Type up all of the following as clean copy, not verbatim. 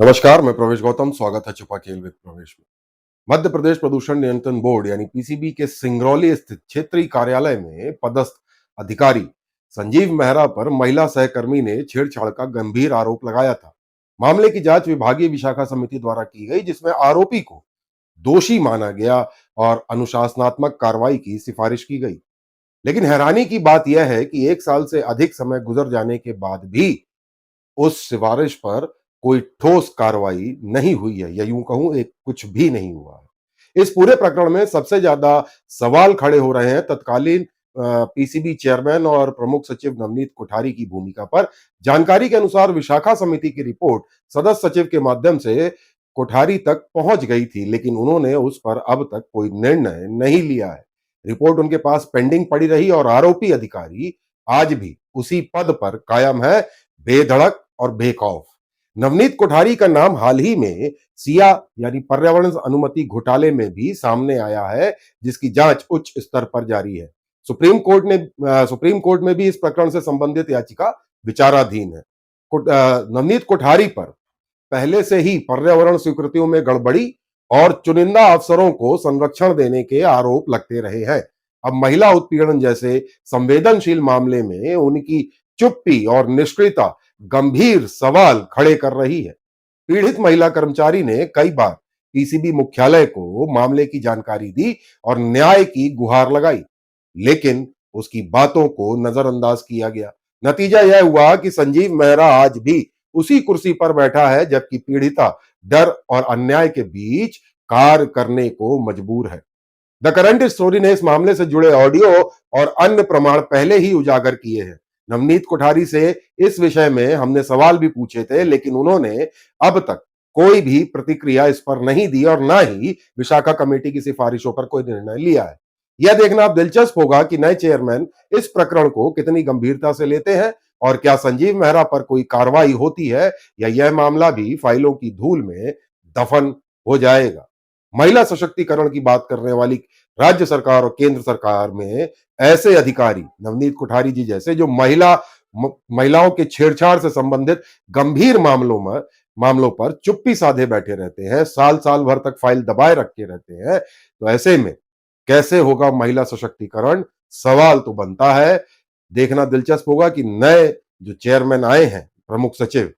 नमस्कार, मैं प्रवेश गौतम। स्वागत है छुपा खेल विद प्रवेश में। मध्य प्रदेश प्रदूषण नियंत्रण बोर्ड यानी पीसीबी के सिंगरौली स्थित क्षेत्रीय कार्यालय में पदस्थ अधिकारी संजीव मेहरा पर महिला सहकर्मी ने छेड़छाड़ का गंभीर आरोप लगाया था। मामले की जांच विभागीय विशाखा समिति द्वारा की गई, जिसमें आरोपी को दोषी माना गया और अनुशासनात्मक कार्रवाई की सिफारिश की गई। लेकिन हैरानी की बात यह है कि 1 साल से अधिक समय गुजर जाने के बाद भी उस सिफारिश पर कोई ठोस कार्रवाई नहीं हुई है, या यूं कहूं एक कुछ भी नहीं हुआ है। इस पूरे प्रकरण में सबसे ज्यादा सवाल खड़े हो रहे हैं तत्कालीन पीसीबी चेयरमैन और प्रमुख सचिव नवनीत कोठारी की भूमिका पर। जानकारी के अनुसार विशाखा समिति की रिपोर्ट सदस्य सचिव के माध्यम से कोठारी तक पहुंच गई थी, लेकिन उन्होंने उस पर अब तक कोई निर्णय नहीं लिया है। रिपोर्ट उनके पास पेंडिंग पड़ी रही और आरोपी अधिकारी आज भी उसी पद पर कायम है, बेधड़क और बेखौफ। नवनीत कोठारी का नाम हाल ही में सिया यानी पर्यावरण अनुमति घोटाले में भी सामने आया है, जिसकी जांच उच्च स्तर पर जारी है। सुप्रीम कोर्ट में भी इस प्रकरण से संबंधित याचिका विचाराधीन है। नवनीत कोठारी पर पहले से ही पर्यावरण स्वीकृतियों में गड़बड़ी और चुनिंदा अफसरों को संरक्षण देने के आरोप लगते रहे हैं। अब महिला उत्पीड़न जैसे संवेदनशील मामले में उनकी चुप्पी और निष्क्रियता गंभीर सवाल खड़े कर रही है। पीड़ित महिला कर्मचारी ने कई बार पीसीबी मुख्यालय को मामले की जानकारी दी और न्याय की गुहार लगाई, लेकिन उसकी बातों को नजरअंदाज किया गया। नतीजा यह हुआ कि संजीव मेहरा आज भी उसी कुर्सी पर बैठा है, जबकि पीड़िता डर और अन्याय के बीच कार्य करने को मजबूर है। द करंट स्टोरी ने इस मामले से जुड़े ऑडियो और अन्य प्रमाण पहले ही उजागर किए हैं। नवनीत कोठारी से इस विषय में हमने सवाल भी पूछे थे, लेकिन उन्होंने अब तक कोई भी प्रतिक्रिया इस पर नहीं दी और ना ही विशाखा कमेटी की सिफारिशों पर कोई निर्णय लिया है। यह देखना अब दिलचस्प होगा कि नए चेयरमैन इस प्रकरण को कितनी गंभीरता से लेते हैं और क्या संजीव मेहरा पर कोई कार्रवाई होती है, या यह मामला भी फाइलों की धूल में दफन हो जाएगा। महिला सशक्तिकरण की बात करने वाली राज्य सरकार और केंद्र सरकार में ऐसे अधिकारी नवनीत कोठारी जी जैसे, जो महिलाओं के छेड़छाड़ से संबंधित गंभीर मामलों पर चुप्पी साधे बैठे रहते हैं, साल साल भर तक फाइल दबाए रखे रहते हैं, तो ऐसे में कैसे होगा महिला सशक्तिकरण? सवाल तो बनता है। देखना दिलचस्प होगा कि नए जो चेयरमैन आए हैं, प्रमुख सचिव,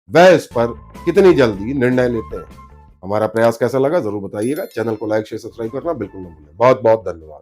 वह इस पर कितनी जल्दी निर्णय लेते हैं। हमारा प्रयास कैसा लगा जरूर बताइएगा। चैनल को लाइक शेयर सब्सक्राइब करना बिल्कुल न भूलें। बहुत बहुत धन्यवाद।